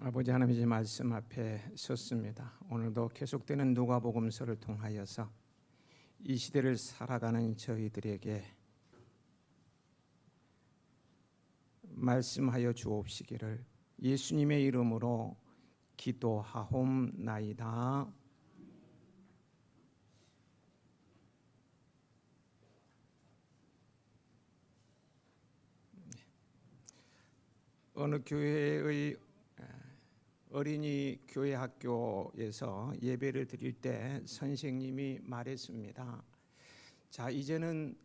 아버지 하나님의 말씀 앞에 섰습니다. 오늘도 계속되는 누가복음서를 통하여서 이 시대를 살아가는 저희들에게 말씀하여 주옵시기를 예수님의 이름으로 기도하옵나이다. 어느 교회의 어린이 교회 학교에서 예배를 드릴 때 선생님이 말했습니다. 자, 이제는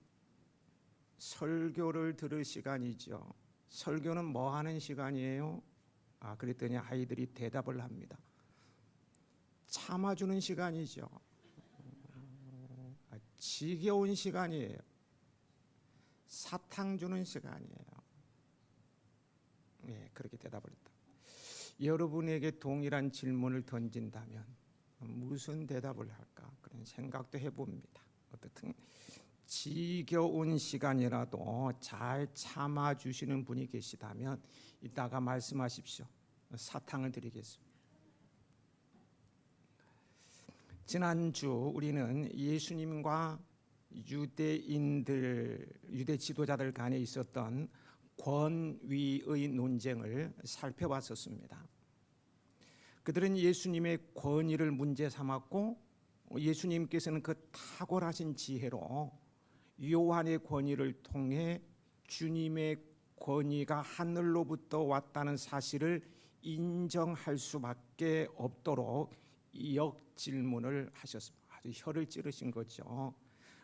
설교를 들을 시간이죠. 설교는 뭐 하는 시간이에요? 그랬더니 아이들이 대답을 합니다. 참아주는 시간이죠. 지겨운 시간이에요. 사탕 주는 시간이에요. 그렇게 대답을 했다. 여러분에게 동일한 질문을 던진다면 무슨 대답을 할까? 그런 생각도 해봅니다. 어떻든 지겨운 시간이라도 잘 참아주시는 분이 계시다면 이따가 말씀하십시오. 사탕을 드리겠습니다. 지난주 우리는 예수님과 유대 지도자들 간에 있었던 권위의 논쟁을 살펴봤었습니다. 그들은 예수님의 권위를 문제 삼았고 예수님께서는 그 탁월하신 지혜로 요한의 권위를 통해 주님의 권위가 하늘로부터 왔다는 사실을 인정할 수밖에 없도록 역질문을 하셨습니다. 아주 혀를 찌르신 거죠.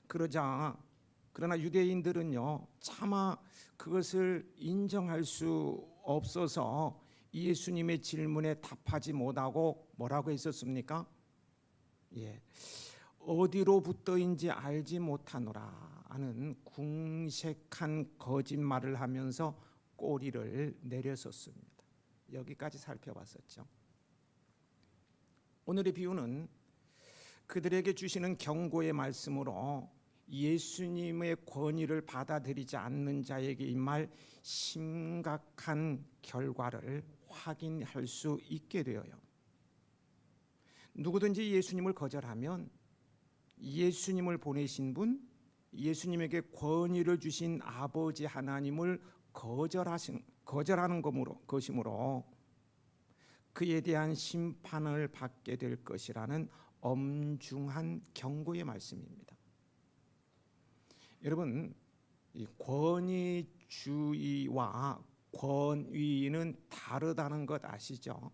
그러나 유대인들은요, 차마 그것을 인정할 수 없어서 예수님의 질문에 답하지 못하고 뭐라고 했었습니까? 어디로부터인지 알지 못하노라 하는 궁색한 거짓말을 하면서 꼬리를 내렸었습니다. 여기까지 살펴봤었죠. 오늘의 비유는 그들에게 주시는 경고의 말씀으로 예수님의 권위를 받아들이지 않는 자에게 임할 심각한 결과를 확인할 수 있게 되어요. 누구든지 예수님을 거절하면 예수님을 보내신 분, 예수님에게 권위를 주신 아버지 하나님을 거절하는 것이므로 그에 대한 심판을 받게 될 것이라는 엄중한 경고의 말씀입니다. 여러분, 이 권위주의와 권위는 다르다는 것 아시죠?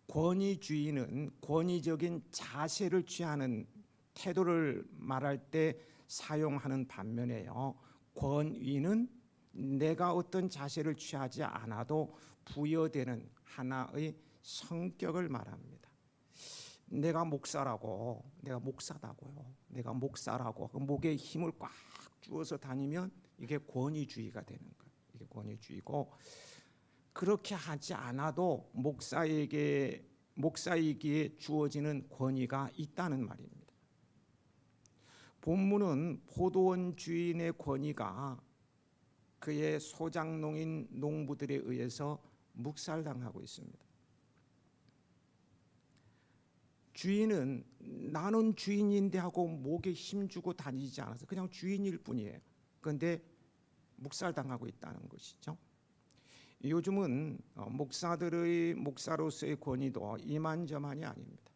권위주의는 권위적인 자세를 취하는 태도를 말할 때 사용하는 반면에요, 권위는 내가 어떤 자세를 취하지 않아도 부여되는 하나의 성격을 말합니다. 내가 목사다고요. 내가 목사라고 목에 힘을 꽉 주어서 다니면 이게 권위주의가 되는 거예요. 이게 권위주의고, 그렇게 하지 않아도 목사이기에 주어지는 권위가 있다는 말입니다. 본문은 포도원 주인의 권위가 그의 소작농인 농부들에 의해서 묵살당하고 있습니다. 주인은 나는 주인인데 하고 목에 힘주고 다니지 않아서 그냥 주인일 뿐이에요. 그런데 묵살당하고 있다는 것이죠. 요즘은 목사로서의 권위도 이만저만이 아닙니다.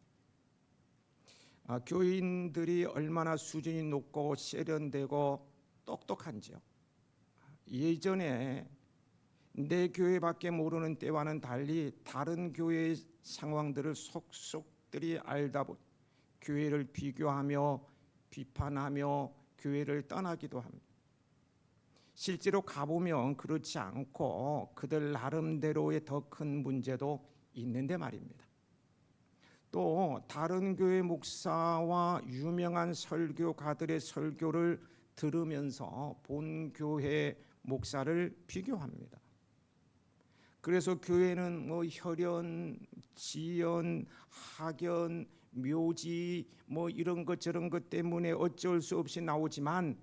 교인들이 얼마나 수준이 높고 세련되고 똑똑한지요. 예전에 내 교회밖에 모르는 때와는 달리 다른 교회의 상황들을 속속들이 알다 보니 교회를 비교하며 비판하며 교회를 떠나기도 합니다. 실제로 가보면 그렇지 않고 그들 나름대로의 더 큰 문제도 있는데 말입니다. 또 다른 교회 목사와 유명한 설교가들의 설교를 들으면서 본 교회 목사를 비교합니다. 그래서 교회는 혈연, 지연, 학연, 묘지 이런 것 저런 것 때문에 어쩔 수 없이 나오지만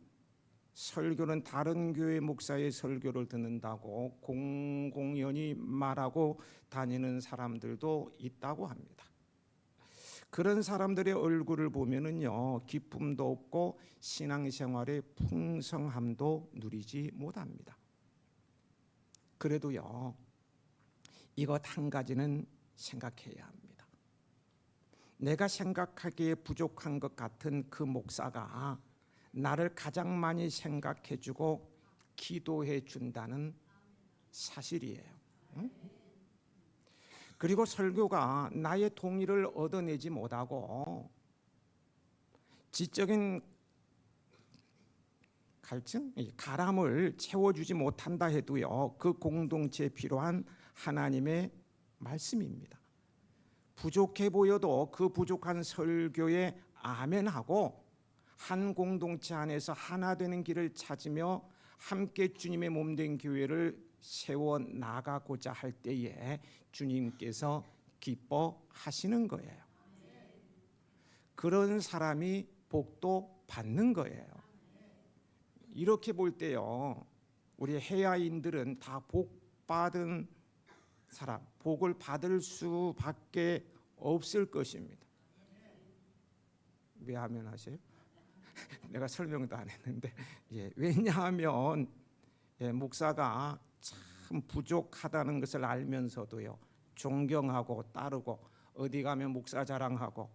설교는 다른 교회 목사의 설교를 듣는다고 공공연히 말하고 다니는 사람들도 있다고 합니다. 그런 사람들의 얼굴을 보면은요, 기쁨도 없고 신앙생활의 풍성함도 누리지 못합니다. 그래도요, 이것 한 가지는 생각해야 합니다. 내가 생각하기에 부족한 것 같은 그 목사가 나를 가장 많이 생각해주고 기도해 준다는 사실이에요. 응? 그리고 설교가 나의 동의를 얻어내지 못하고 지적인 갈증, 가람을 채워주지 못한다 해도요, 그 공동체에 필요한 하나님의 말씀입니다. 부족해 보여도 그 부족한 설교에 아멘하고 한 공동체 안에서 하나 되는 길을 찾으며 함께 주님의 몸된 교회를 세워 나가고자 할 때에 주님께서 기뻐하시는 거예요. 그런 사람이 복도 받는 거예요. 이렇게 볼 때요, 우리 해야인들은 다 복 받은 사람, 복을 받을 수밖에 없을 것입니다. 왜 아멘 하세요? 내가 설명도 안 했는데, 왜냐하면 목사가 참 부족하다는 것을 알면서도요, 존경하고 따르고 어디 가면 목사 자랑하고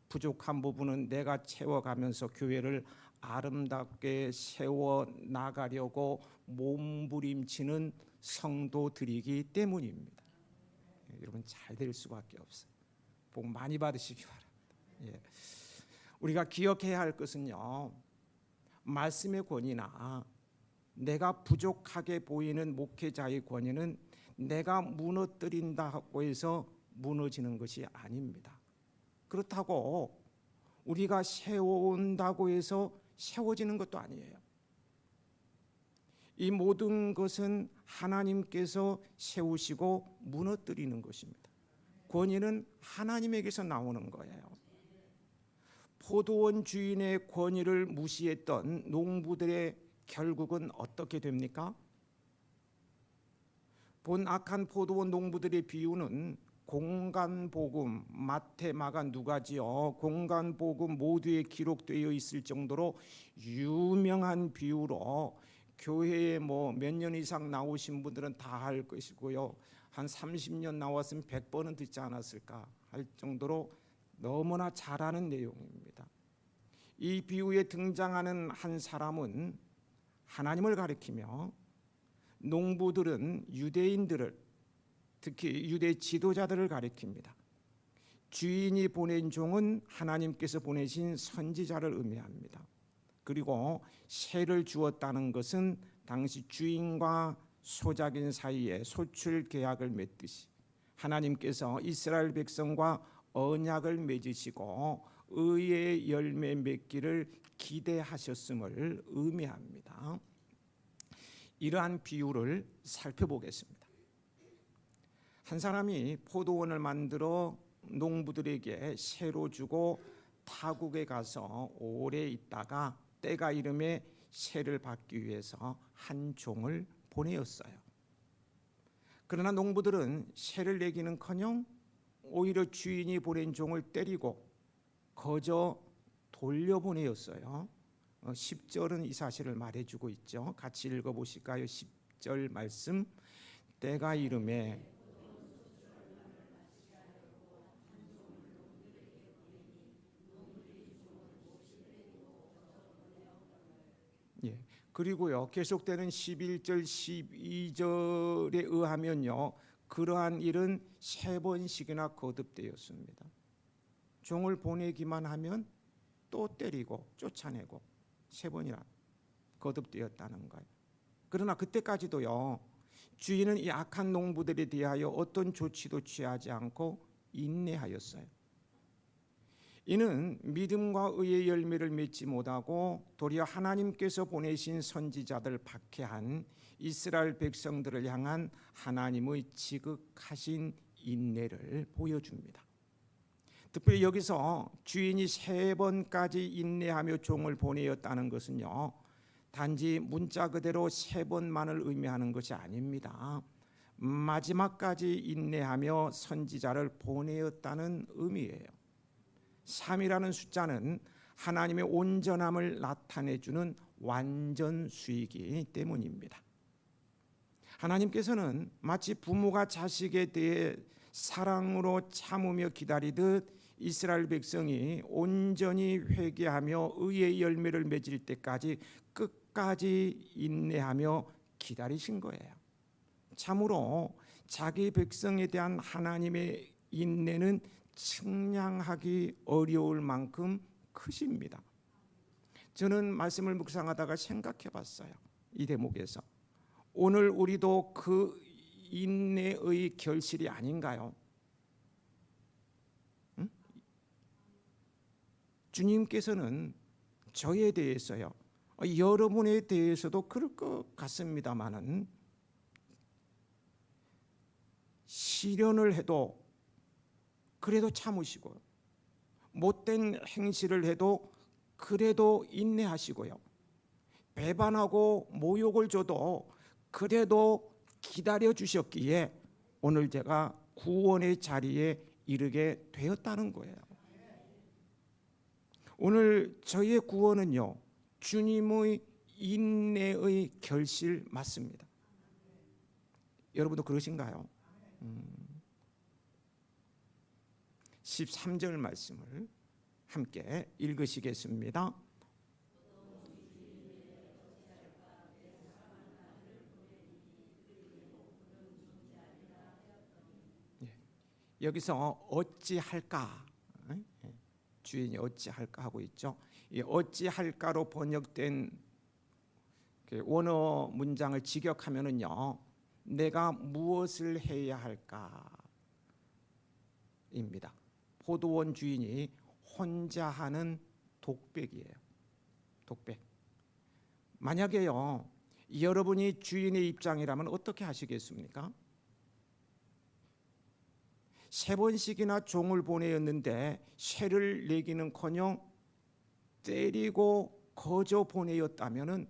부족한 부분은 내가 채워가면서 교회를 아름답게 세워 나가려고 몸부림치는 성도들이기 때문입니다. 여러분, 잘 될 수밖에 없어요. 복 많이 받으시기 바랍니다. 우리가 기억해야 할 것은요, 말씀의 권위나 내가 부족하게 보이는 목회자의 권위는 내가 무너뜨린다고 해서 무너지는 것이 아닙니다. 그렇다고 우리가 세워온다고 해서 세워지는 것도 아니에요. 이 모든 것은 하나님께서 세우시고 무너뜨리는 것입니다. 권위는 하나님에게서 나오는 거예요. 포도원 주인의 권위를 무시했던 농부들의 결국은 어떻게 됩니까? 본 악한 포도원 농부들의 비유는 공간복음, 마태, 마가, 누가지요, 공간복음 모두에 기록되어 있을 정도로 유명한 비유로 교회에 몇 년 이상 나오신 분들은 다 할 것이고요, 한 30년 나왔으면 100번은 듣지 않았을까 할 정도로 너무나 잘 아는 내용입니다. 이 비유에 등장하는 한 사람은 하나님을 가리키며, 농부들은 유대인들을, 특히 유대 지도자들을 가리킵니다. 주인이 보낸 종은 하나님께서 보내신 선지자를 의미합니다. 그리고 세를 주었다는 것은 당시 주인과 소작인 사이에 소출 계약을 맺듯이 하나님께서 이스라엘 백성과 언약을 맺으시고 의의 열매 맺기를 기대하셨음을 의미합니다. 이러한 비유를 살펴보겠습니다. 한 사람이 포도원을 만들어 농부들에게 새로 주고 타국에 가서 오래 있다가 때가 이름에 새를 받기 위해서 한 종을 보내었어요. 그러나 농부들은 새를 내기는커녕 오히려 주인이 보낸 종을 때리고 거저 돌려보내었어요. 10절은 이 사실을 말해주고 있죠. 같이 읽어보실까요? 10절 말씀. 때가 이름에 그리고요, 계속되는 11절 12절에 의하면요, 그러한 일은 3번씩이나 거듭되었습니다. 종을 보내기만 하면 또 때리고 쫓아내고 3번이나 거듭되었다는 거예요. 그러나 그때까지도요, 주인은 이 악한 농부들에 대하여 어떤 조치도 취하지 않고 인내하였어요. 이는 믿음과 의의 열매를 맺지 못하고 도리어 하나님께서 보내신 선지자들 박해한 이스라엘 백성들을 향한 하나님의 지극하신 인내를 보여줍니다. 특별히 여기서 주인이 3번까지 인내하며 종을 보내었다는 것은요, 단지 문자 그대로 3번만을 의미하는 것이 아닙니다. 마지막까지 인내하며 선지자를 보내었다는 의미예요. 3이라는 숫자는 하나님의 온전함을 나타내주는 완전수이기 때문입니다. 하나님께서는 마치 부모가 자식에 대해 사랑으로 참으며 기다리듯 이스라엘 백성이 온전히 회개하며 의의 열매를 맺을 때까지 끝까지 인내하며 기다리신 거예요. 참으로 자기 백성에 대한 하나님의 인내는 측량하기 어려울 만큼 크십니다. 저는 말씀을 묵상하다가 생각해 봤어요. 이 대목에서 오늘 우리도 그 인내의 결실이 아닌가요? 응? 주님께서는 저에 대해서요, 여러분에 대해서도 그럴 것 같습니다마는 시련을 해도 그래도 참으시고 못된 행실을 해도 그래도 인내하시고요, 배반하고 모욕을 줘도 그래도 기다려 주셨기에 오늘 제가 구원의 자리에 이르게 되었다는 거예요. 오늘 저희의 구원은요, 주님의 인내의 결실 맞습니다. 여러분도 그러신가요? 13절 말씀을 함께 읽으시겠습니다. 여기서 어찌할까, 주인이 어찌할까 하고 있죠. 이 어찌할까로 번역된 원어 문장을 직역하면은요, 내가 무엇을 해야 할까입니다. 포도원 주인이 혼자 하는 독백이에요. 독백. 만약에요, 여러분이 주인의 입장이라면 어떻게 하시겠습니까? 3번씩이나 종을 보내었는데 쇠를 내기는커녕 때리고 거저 보내었다면은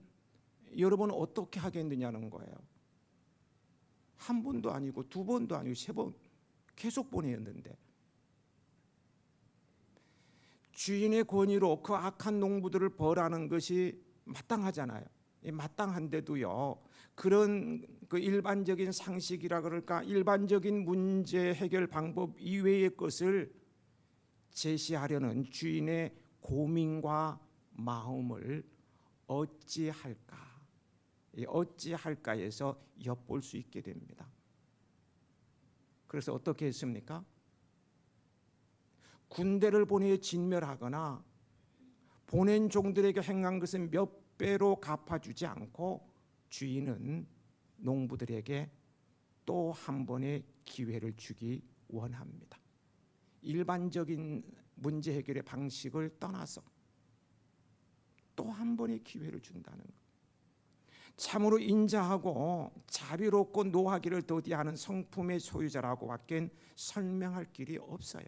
여러분은 어떻게 하겠느냐는 거예요. 한 번도 아니고 2번도 아니고 3번 계속 보내었는데, 주인의 권위로 그 악한 농부들을 벌하는 것이 마땅하잖아요. 마땅한데도요, 그런 그 일반적인 상식이라 그럴까, 일반적인 문제 해결 방법 이외의 것을 제시하려는 주인의 고민과 마음을 어찌할까, 어찌할까에서 엿볼 수 있게 됩니다. 그래서 어떻게 했습니까? 군대를 보내 진멸하거나 보낸 종들에게 행한 것은 몇 배로 갚아주지 않고 주인은 농부들에게 또 한 번의 기회를 주기 원합니다. 일반적인 문제 해결의 방식을 떠나서 또 한 번의 기회를 준다는 것. 참으로 인자하고 자비롭고 노하기를 더디하는 성품의 소유자라고 밖엔 설명할 길이 없어요.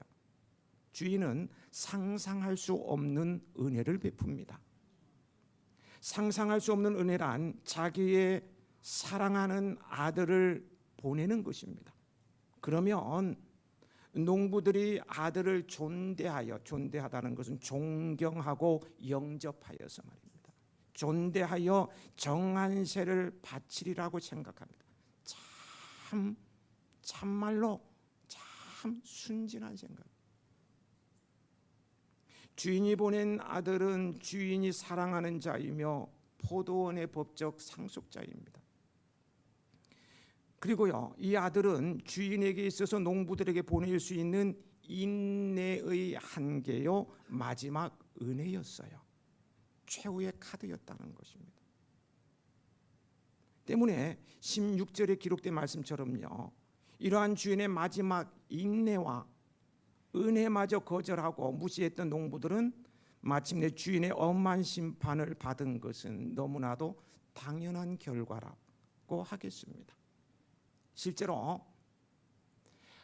주인은 상상할 수 없는 은혜를 베풉니다. 상상할 수 없는 은혜란 자기의 사랑하는 아들을 보내는 것입니다. 그러면 농부들이 아들을 존대하다는 것은 존경하고 영접하여서 말입니다. 존대하여 정한세를 바치리라고 생각합니다. 참말로 참 순진한 생각. 주인이 보낸 아들은 주인이 사랑하는 자이며 포도원의 법적 상속자입니다. 그리고요, 이 아들은 주인에게 있어서 농부들에게 보낼 수 있는 인내의 한계요, 마지막 은혜였어요. 최후의 카드였다는 것입니다. 때문에 16절에 기록된 말씀처럼요, 이러한 주인의 마지막 인내와 은혜마저 거절하고 무시했던 농부들은 마침내 주인의 엄한 심판을 받은 것은 너무나도 당연한 결과라고 하겠습니다. 실제로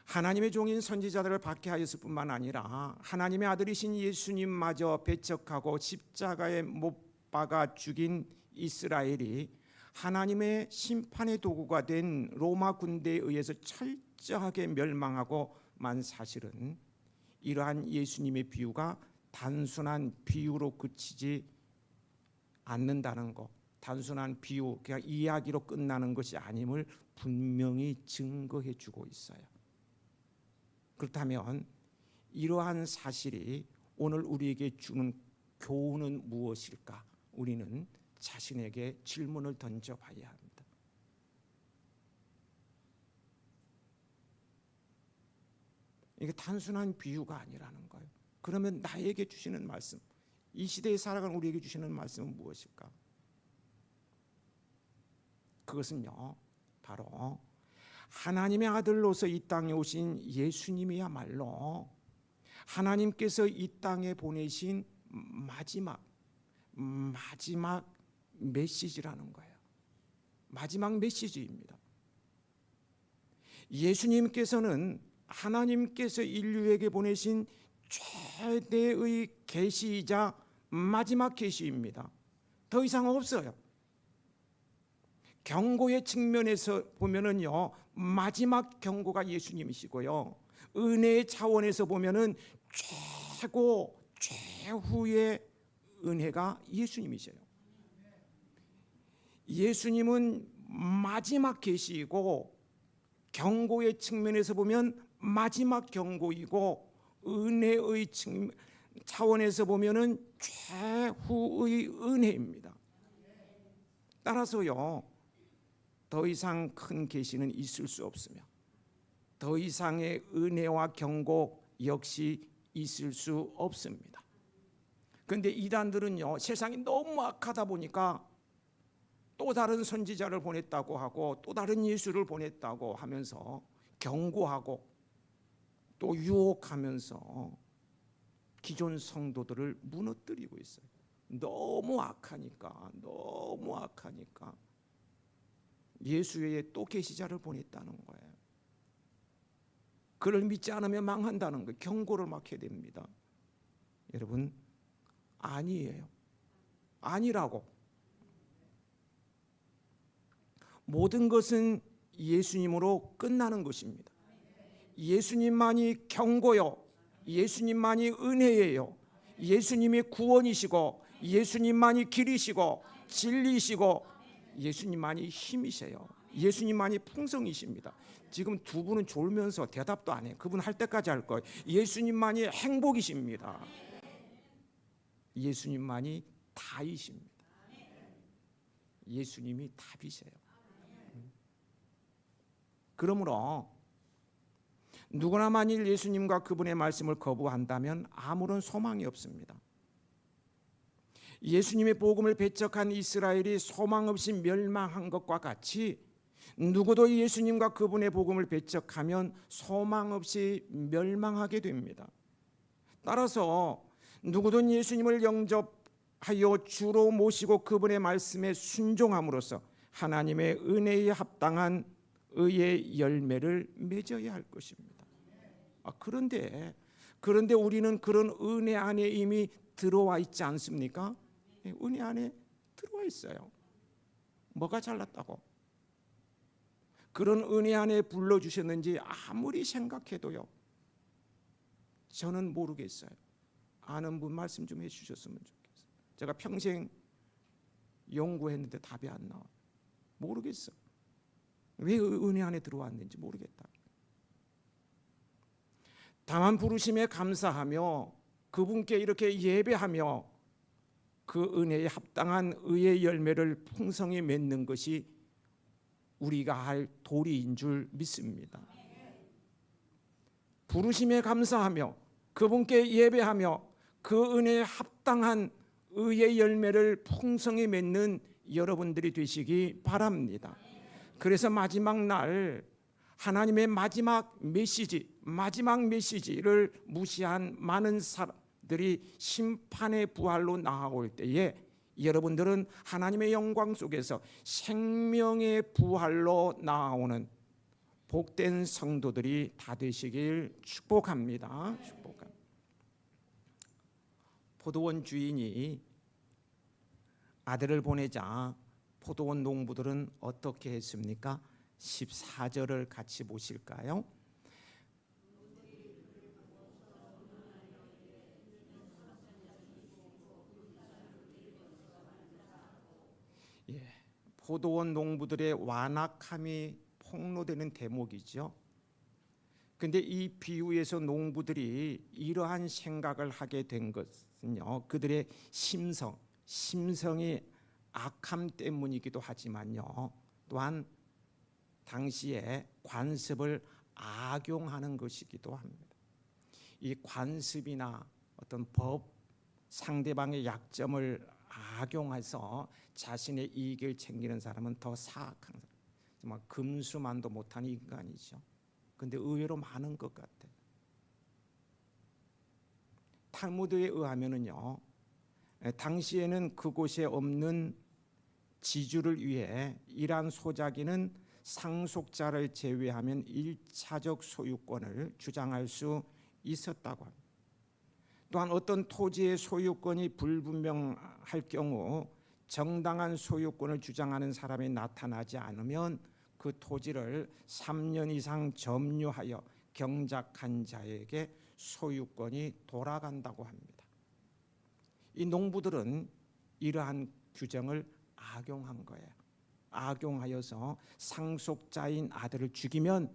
하나님의 종인 선지자들을 박해하였을 뿐만 아니라 하나님의 아들이신 예수님마저 배척하고 십자가에 못 박아 죽인 이스라엘이 하나님의 심판의 도구가 된 로마 군대에 의해서 철저하게 멸망하고 만 사실은 이러한 예수님의 비유가 단순한 비유로 그치지 않는다는 것, 단순한 비유, 그냥 이야기로 끝나는 것이 아님을 분명히 증거해 주고 있어요. 그렇다면 이러한 사실이 오늘 우리에게 주는 교훈은 무엇일까? 우리는 자신에게 질문을 던져봐야 합니다. 이게 단순한 비유가 아니라는 거예요. 그러면 나에게 주시는 말씀, 이 시대에 살아가는 우리에게 주시는 말씀은 무엇일까? 그것은요, 바로 하나님의 아들로서 이 땅에 오신 예수님이야말로 하나님께서 이 땅에 보내신 마지막 메시지라는 거예요. 마지막 메시지입니다. 예수님께서는 하나님께서 인류에게 보내신 최대의 계시이자 마지막 계시입니다. 더 이상 없어요. 경고의 측면에서 보면은요, 마지막 경고가 예수님이시고요, 은혜의 차원에서 보면은 최후의 은혜가 예수님이세요. 예수님은 마지막 계시이고, 경고의 측면에서 보면 마지막 경고이고, 은혜의 차원에서 보면은 최후의 은혜입니다. 따라서요, 더 이상 큰 계시는 있을 수 없으며 더 이상의 은혜와 경고 역시 있을 수 없습니다. 그런데 이단들은요, 세상이 너무 악하다 보니까 또 다른 선지자를 보냈다고 하고 또 다른 예수를 보냈다고 하면서 경고하고 또 유혹하면서 기존 성도들을 무너뜨리고 있어요. 너무 악하니까 예수 외에 또 계시자를 보냈다는 거예요. 그를 믿지 않으면 망한다는 거예요. 경고를 막 해야 됩니다. 여러분, 아니에요. 아니라고. 모든 것은 예수님으로 끝나는 것입니다. 예수님만이 경고요, 예수님만이 은혜예요, 예수님이 구원이시고 예수님만이 길이시고 진리시고 예수님만이 힘이세요. 예수님만이 풍성이십니다. 지금 두 분은 졸면서 대답도 안 해요. 그분 할 때까지 할 거예요. 예수님만이 행복이십니다. 예수님만이 다이십니다. 예수님이 답이세요. 그러므로 누구나 만일 예수님과 그분의 말씀을 거부한다면 아무런 소망이 없습니다. 예수님의 복음을 배척한 이스라엘이 소망 없이 멸망한 것과 같이 누구도 예수님과 그분의 복음을 배척하면 소망 없이 멸망하게 됩니다. 따라서 누구든 예수님을 영접하여 주로 모시고 그분의 말씀에 순종함으로써 하나님의 은혜에 합당한 의의 열매를 맺어야 할 것입니다. 그런데 우리는 그런 은혜 안에 이미 들어와 있지 않습니까? 은혜 안에 들어와 있어요. 뭐가 잘났다고? 그런 은혜 안에 불러주셨는지 아무리 생각해도요, 저는 모르겠어요. 아는 분 말씀 좀 해주셨으면 좋겠어요. 제가 평생 연구했는데 답이 안 나와요. 모르겠어요. 왜 은혜 안에 들어왔는지 모르겠다. 다만 부르심에 감사하며 그분께 이렇게 예배하며 그 은혜에 합당한 의의 열매를 풍성히 맺는 것이 우리가 할 도리인 줄 믿습니다. 부르심에 감사하며 그분께 예배하며 그 은혜에 합당한 의의 열매를 풍성히 맺는 여러분들이 되시기 바랍니다. 그래서 마지막 날 하나님의 마지막 메시지를 무시한 많은 사람들이 심판의 부활로 나아올 때에 여러분들은 하나님의 영광 속에서 생명의 부활로 나아오는 복된 성도들이 다 되시길 축복합니다. 포도원 주인이 아들을 보내자 포도원 농부들은 어떻게 했습니까? 14절을 같이 보실까요? 예, 포도원 농부들의 완악함이 폭로되는 대목이죠. 근데 이 비유에서 농부들이 이러한 생각을 하게 된 것은요, 그들의 심성이 악함 때문이기도 하지만요, 또한 당시에 관습을 악용하는 것이기도 합니다. 이 관습이나 어떤 법, 상대방의 약점을 악용해서 자신의 이익을 챙기는 사람은 더 사악한 사람, 정말 금수만도 못한 인간이죠. 근데 의외로 많은 것 같아요. 탈무드에 의하면은요, 당시에는 그곳에 없는 지주를 위해 이란 소자기는 상속자를 제외하면 1차적 소유권을 주장할 수 있었다고 합니다. 또한 어떤 토지의 소유권이 불분명할 경우 정당한 소유권을 주장하는 사람이 나타나지 않으면 그 토지를 3년 이상 점유하여 경작한 자에게 소유권이 돌아간다고 합니다. 이 농부들은 이러한 규정을 악용한 거예요. 악용하여서 상속자인 아들을 죽이면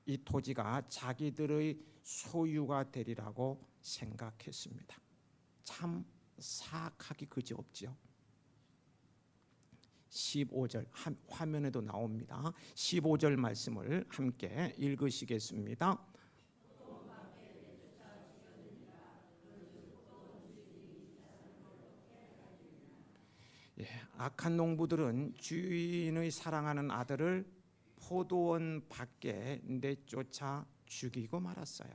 이 토지가 자기들의 소유가 되리라고 생각했습니다. 참 사악하기 그지없지요. 15절 화면에도 나옵니다. 15절 말씀을 함께 읽으시겠습니다. 예, 악한 농부들은 주인의 사랑하는 아들을 포도원 밖에 내쫓아 죽이고 말았어요.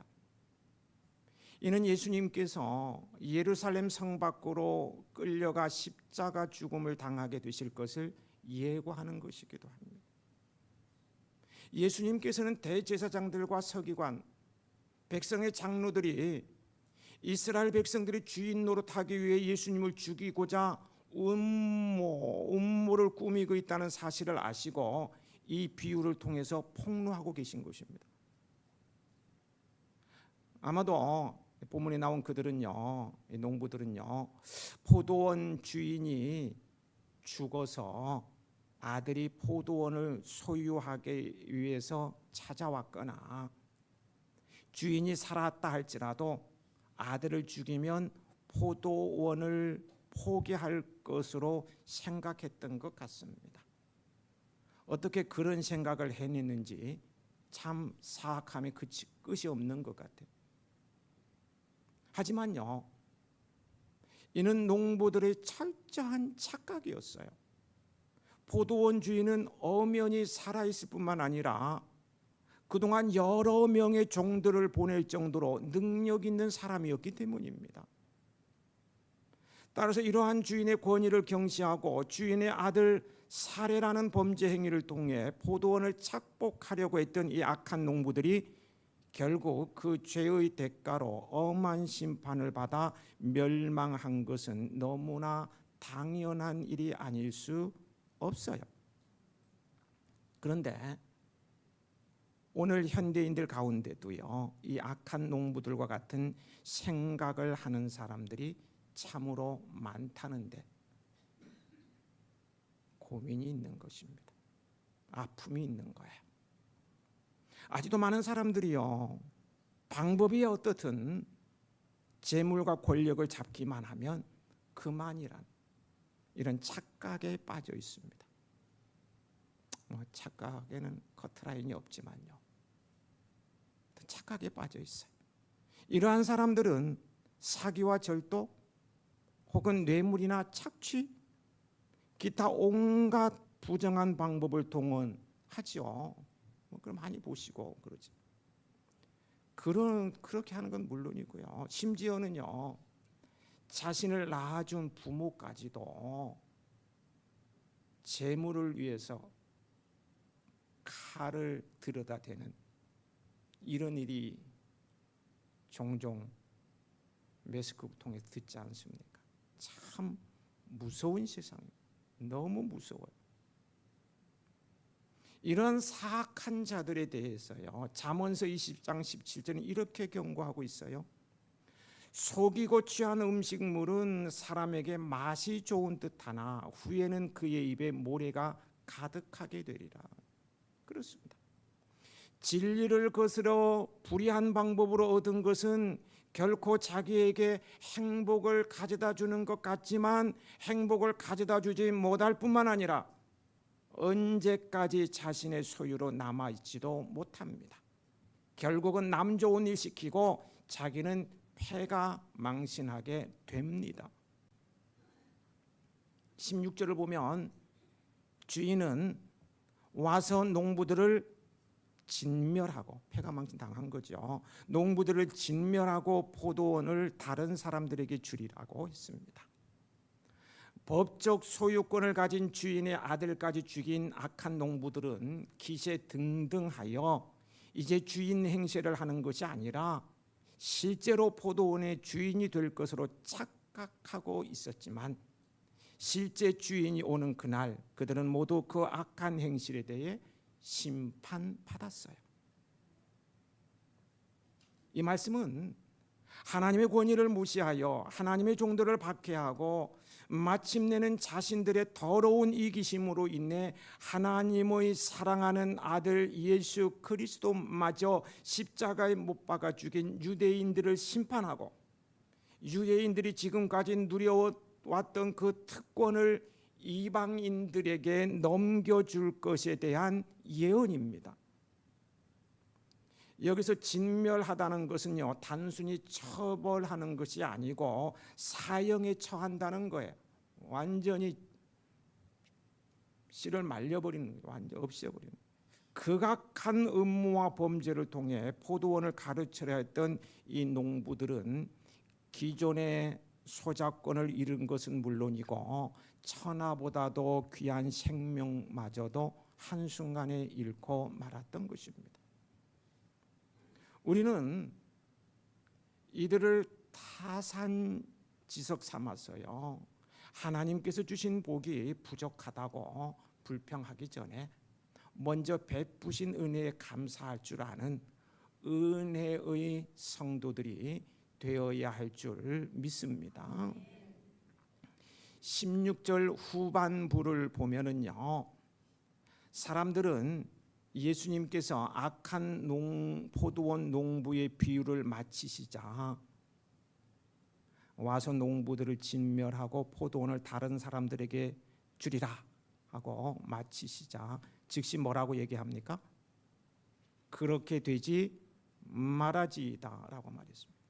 이는 예수님께서 예루살렘 성 밖으로 끌려가 십자가 죽음을 당하게 되실 것을 예고하는 것이기도 합니다. 예수님께서는 대제사장들과 서기관, 백성의 장로들이 이스라엘 백성들이 주인 노릇하기 위해 예수님을 죽이고자 음모를 꾸미고 있다는 사실을 아시고 이 비유를 통해서 폭로하고 계신 것입니다. 아마도 본문에 나온 그들은요, 농부들은요, 포도원 주인이 죽어서 아들이 포도원을 소유하기 위해서 찾아왔거나 주인이 살았다 할지라도 아들을 죽이면 포도원을 포기할 것으로 생각했던 것 같습니다. 어떻게 그런 생각을 해냈는지 참 사악함이 끝이 없는 것 같아요. 하지만요, 이는 농부들의 철저한 착각이었어요. 포도원 주인은 엄연히 살아있을 뿐만 아니라 그동안 여러 명의 종들을 보낼 정도로 능력 있는 사람이었기 때문입니다. 따라서 이러한 주인의 권위를 경시하고 주인의 아들 살해라는 범죄 행위를 통해 포도원을 착복하려고 했던 이 악한 농부들이 결국 그 죄의 대가로 엄한 심판을 받아 멸망한 것은 너무나 당연한 일이 아닐 수 없어요. 그런데 오늘 현대인들 가운데도요, 이 악한 농부들과 같은 생각을 하는 사람들이 참으로 많다는데 고민이 있는 것입니다. 아픔이 있는 거예요. 아직도 많은 사람들이요, 방법이 어떻든 재물과 권력을 잡기만 하면 그만이란 이런 착각에 빠져 있습니다. 착각에는 커트라인이 없지만요, 착각에 빠져 있어요. 이러한 사람들은 사기와 절도 혹은 뇌물이나 착취, 기타 온갖 부정한 방법을 동원하죠. 그럼 많이 보시고 그러지. 그렇게 하는 건 물론이고요. 심지어는요, 자신을 낳아준 부모까지도 재물을 위해서 칼을 들여다 대는 이런 일이 종종 매스컴을 통해 듣지 않습니까? 참 무서운 세상입니다. 너무 무서워요. 이런 사악한 자들에 대해서요, 잠언서 20장 17절은 이렇게 경고하고 있어요. 속이고 취한 음식물은 사람에게 맛이 좋은 듯하나 후에는 그의 입에 모래가 가득하게 되리라. 그렇습니다. 진리를 거스러 불의한 방법으로 얻은 것은 결코 자기에게 행복을 가져다 주는 것 같지만 행복을 가져다 주지 못할 뿐만 아니라 언제까지 자신의 소유로 남아있지도 못합니다. 결국은 남 좋은 일 시키고 자기는 패가 망신하게 됩니다. 16절을 보면 주인은 와서 농부들을 진멸하고, 패가 망신 당한 거죠. 농부들을 진멸하고 포도원을 다른 사람들에게 주리라고 했습니다. 법적 소유권을 가진 주인의 아들까지 죽인 악한 농부들은 기세등등하여 이제 주인 행세를 하는 것이 아니라 실제로 포도원의 주인이 될 것으로 착각하고 있었지만 실제 주인이 오는 그날 그들은 모두 그 악한 행실에 대해 심판받았어요. 이 말씀은 하나님의 권위를 무시하여 하나님의 종들을 박해하고 마침내는 자신들의 더러운 이기심으로 인해 하나님의 사랑하는 아들 예수 그리스도마저 십자가에 못 박아 죽인 유대인들을 심판하고 유대인들이 지금까지 누려왔던 그 특권을 이방인들에게 넘겨줄 것에 대한 예언입니다. 여기서 진멸하다는 것은요, 단순히 처벌하는 것이 아니고 사형에 처한다는 거예요. 완전히 씨를 말려버리는 거예요. 완전 없애버리는 거예요. 극악한 음모와 범죄를 통해 포도원을 가르쳐야 했던 이 농부들은 기존의 소작권을 잃은 것은 물론이고 천하보다도 귀한 생명마저도 한순간에 잃고 말았던 것입니다. 우리는 이들을 타산지석 삼아서요, 하나님께서 주신 복이 부족하다고 불평하기 전에 먼저 베푸신 은혜에 감사할 줄 아는 은혜의 성도들이 되어야 할 줄 믿습니다. 16절 후반부를 보면은요, 사람들은 예수님께서 악한 포도원 농부의 비유를 마치시자 와서 농부들을 진멸하고 포도원을 다른 사람들에게 주리라 하고 마치시자 즉시 뭐라고 얘기합니까? 그렇게 되지 말아지이다라고 말했습니다.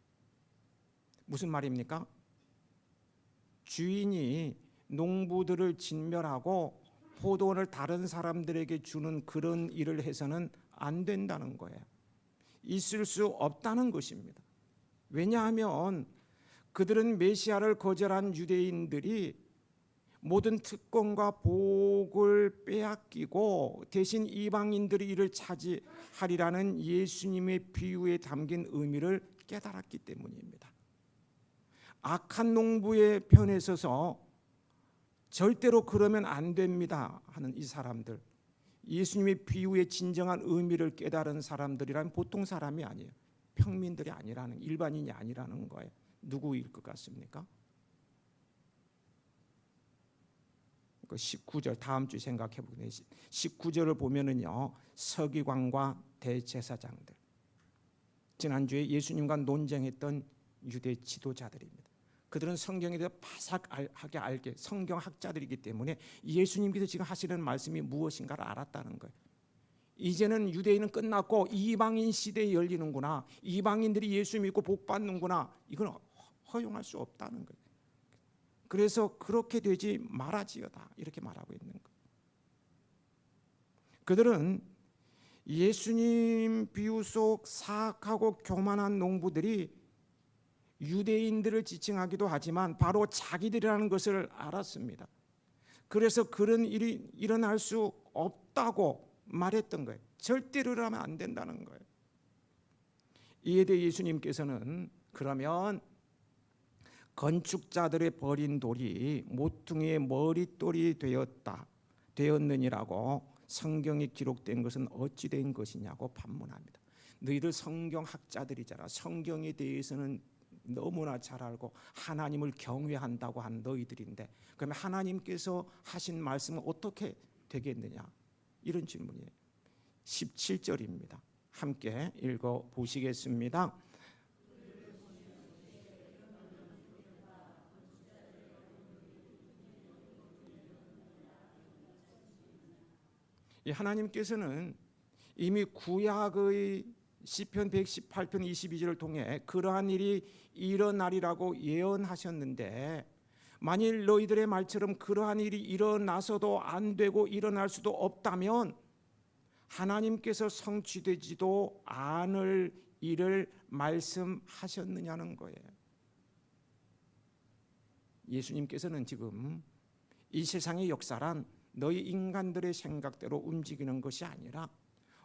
무슨 말입니까? 주인이 농부들을 진멸하고 포도원을 다른 사람들에게 주는 그런 일을 해서는 안 된다는 거예요. 있을 수 없다는 것입니다. 왜냐하면 그들은 메시아를 거절한 유대인들이 모든 특권과 복을 빼앗기고 대신 이방인들이 이를 차지하리라는 예수님의 비유에 담긴 의미를 깨달았기 때문입니다. 악한 농부의 편에 서서 절대로 그러면 안 됩니다 하는 이 사람들, 예수님의 비유의 진정한 의미를 깨달은 사람들이란 보통 사람이 아니에요. 평민들이 아니라는, 일반인이 아니라는 거예요. 누구일 것 같습니까? 그 19절 다음 주 생각해 보면 19절을 보면은요, 서기관과 대제사장들, 지난주에 예수님과 논쟁했던 유대 지도자들입니다. 그들은 성경에 대해 바삭하게 알게 성경학자들이기 때문에 예수님께서 지금 하시는 말씀이 무엇인가를 알았다는 거예요. 이제는 유대인은 끝났고 이방인 시대에 열리는구나, 이방인들이 예수 믿고 복 받는구나, 이건 허용할 수 없다는 거예요. 그래서 그렇게 되지 말아지어다 이렇게 말하고 있는 거예요. 그들은 예수님 비유 속 사악하고 교만한 농부들이 유대인들을 지칭하기도 하지만 바로 자기들이라는 것을 알았습니다. 그래서 그런 일이 일어날 수 없다고 말했던 거예요. 절대로 일어나면 안 된다는 거예요. 이에 대해 예수님께서는 그러면 건축자들의 버린 돌이 모퉁이의 머릿돌이 되었느니라고 성경에 기록된 것은 어찌 된 것이냐고 반문합니다. 너희들 성경학자들이잖아. 성경에 대해서는 너무나 잘 알고 하나님을 경외한다고 하는 너희들인데, 그러면 하나님께서 하신 말씀은 어떻게 되겠느냐? 이런 질문이에요. 17절입니다. 함께 읽어 보시겠습니다. 하나님께서는 이미 구약의 시편 118편 22절을 통해 그러한 일이 일어나리라고 예언하셨는데, 만일 너희들의 말처럼 그러한 일이 일어나서도 안 되고 일어날 수도 없다면 하나님께서 성취되지도 않을 일을 말씀하셨느냐는 거예요. 예수님께서는 지금 이 세상의 역사란 너희 인간들의 생각대로 움직이는 것이 아니라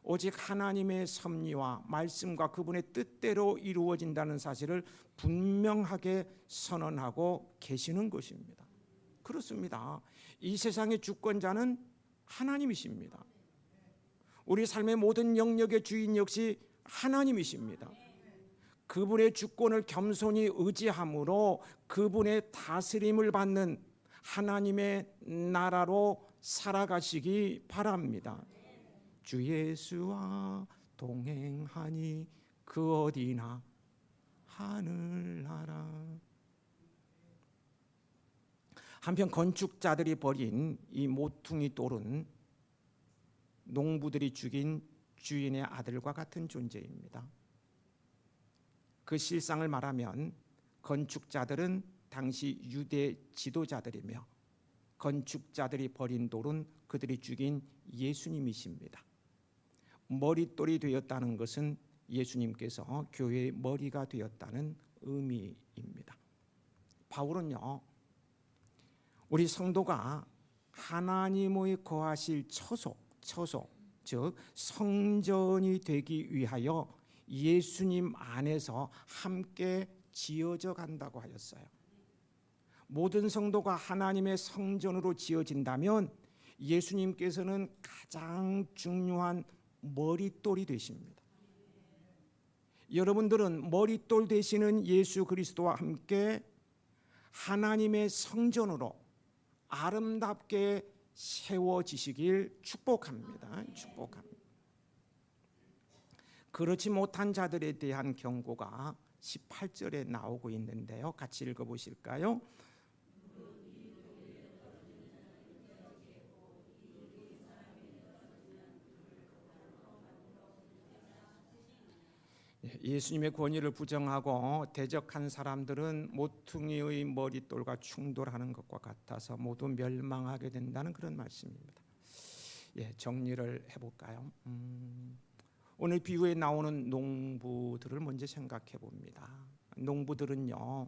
오직 하나님의 섭리와 말씀과 그분의 뜻대로 이루어진다는 사실을 분명하게 선언하고 계시는 것입니다. 그렇습니다. 이 세상의 주권자는 하나님이십니다. 우리 삶의 모든 영역의 주인 역시 하나님이십니다. 그분의 주권을 겸손히 의지함으로 그분의 다스림을 받는 하나님의 나라로 살아가시기 바랍니다. 주 예수와 동행하니 그 어디나 하늘나라. 한편 건축자들이 버린 이 모퉁이 돌은 농부들이 죽인 주인의 아들과 같은 존재입니다. 그 실상을 말하면 건축자들은 당시 유대 지도자들이며 건축자들이 버린 돌은 그들이 죽인 예수님이십니다. 머릿돌이 되었다는 것은 예수님께서 교회의 머리가 되었다는 의미입니다. 바울은요, 우리 성도가 하나님의 거하실 처소, 즉 성전이 되기 위하여 예수님 안에서 함께 지어져 간다고 하였어요. 모든 성도가 하나님의 성전으로 지어진다면 예수님께서는 가장 중요한 머릿돌이 되십니다. 여러분들은 머릿돌 되시는 예수 그리스도와 함께 하나님의 성전으로 아름답게 세워지시길 축복합니다. 그렇지 못한 자들에 대한 경고가 18절에 나오고 있는데요. 같이 읽어보실까요? 예수님의 권위를 부정하고 대적한 사람들은 모퉁이의 머릿돌과 충돌하는 것과 같아서 모두 멸망하게 된다는 그런 말씀입니다. 정리를 해볼까요? 오늘 비유에 나오는 농부들을 먼저 생각해 봅니다. 농부들은요,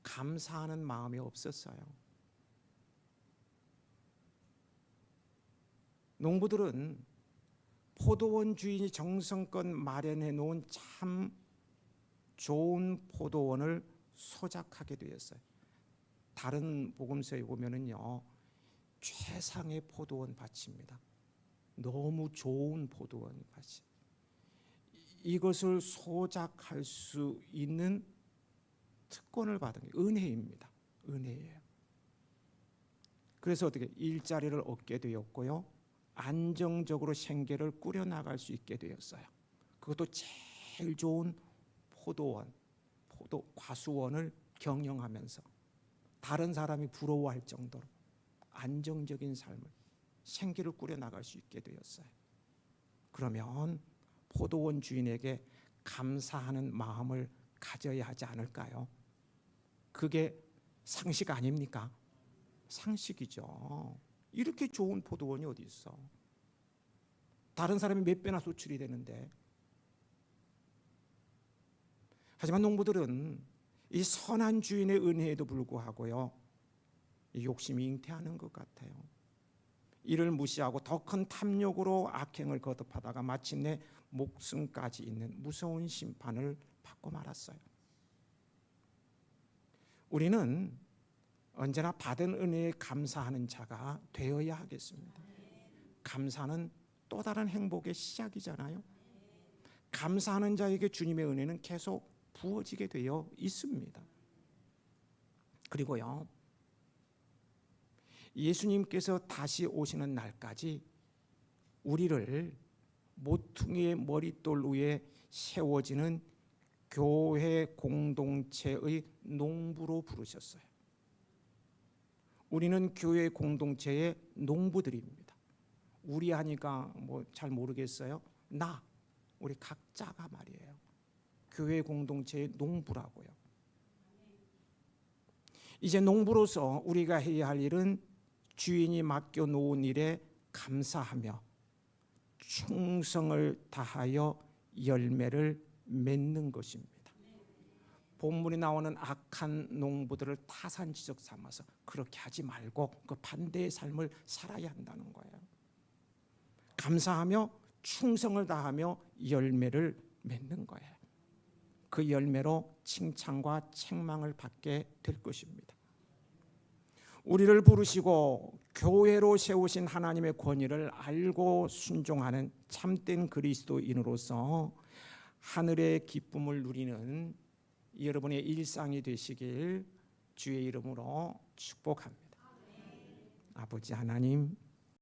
감사하는 마음이 없었어요. 농부들은 포도원 주인이 정성껏 마련해 놓은 참 좋은 포도원을 소작하게 되었어요. 다른 복음서에 보면은요, 최상의 포도원 밭입니다. 너무 좋은 포도원 밭이. 이것을 소작할 수 있는 특권을 받은 게 은혜입니다. 은혜예요. 그래서 어떻게 일자리를 얻게 되었고요, 안정적으로 생계를 꾸려나갈 수 있게 되었어요. 그것도 제일 좋은 과수원을 경영하면서 다른 사람이 부러워할 정도로 안정적인 삶을, 생계를 꾸려나갈 수 있게 되었어요. 그러면 포도원 주인에게 감사하는 마음을 가져야 하지 않을까요? 그게 상식 아닙니까? 상식이죠. 이렇게 좋은 포도원이 어디 있어? 다른 사람이 몇 배나 소출이 되는데. 하지만 농부들은 이 선한 주인의 은혜에도 불구하고요, 욕심이 잉태하는 것 같아요. 이를 무시하고 더 큰 탐욕으로 악행을 거듭하다가 마침내 목숨까지 있는 무서운 심판을 받고 말았어요. 우리는 언제나 받은 은혜에 감사하는 자가 되어야 하겠습니다. 감사는 또 다른 행복의 시작이잖아요. 감사하는 자에게 주님의 은혜는 계속 부어지게 되어 있습니다. 그리고요, 예수님께서 다시 오시는 날까지 우리를 모퉁이의 머릿돌 위에 세워지는 교회 공동체의 농부로 부르셨어요. 우리는 교회 공동체의 농부들입니다. 우리 하니까 뭐 잘 모르겠어요. 우리 각자가 말이에요. 교회 공동체의 농부라고요. 이제 농부로서 우리가 해야 할 일은 주인이 맡겨 놓은 일에 감사하며 충성을 다하여 열매를 맺는 것입니다. 본문에 나오는 악한 농부들을 타산지적 삼아서 그렇게 하지 말고 그 반대의 삶을 살아야 한다는 거예요. 감사하며 충성을 다하며 열매를 맺는 거예요. 그 열매로 칭찬과 책망을 받게 될 것입니다. 우리를 부르시고 교회로 세우신 하나님의 권위를 알고 순종하는 참된 그리스도인으로서 하늘의 기쁨을 누리는 여러분의 일상이 되시길 주의 이름으로 축복합니다. 아버지 하나님,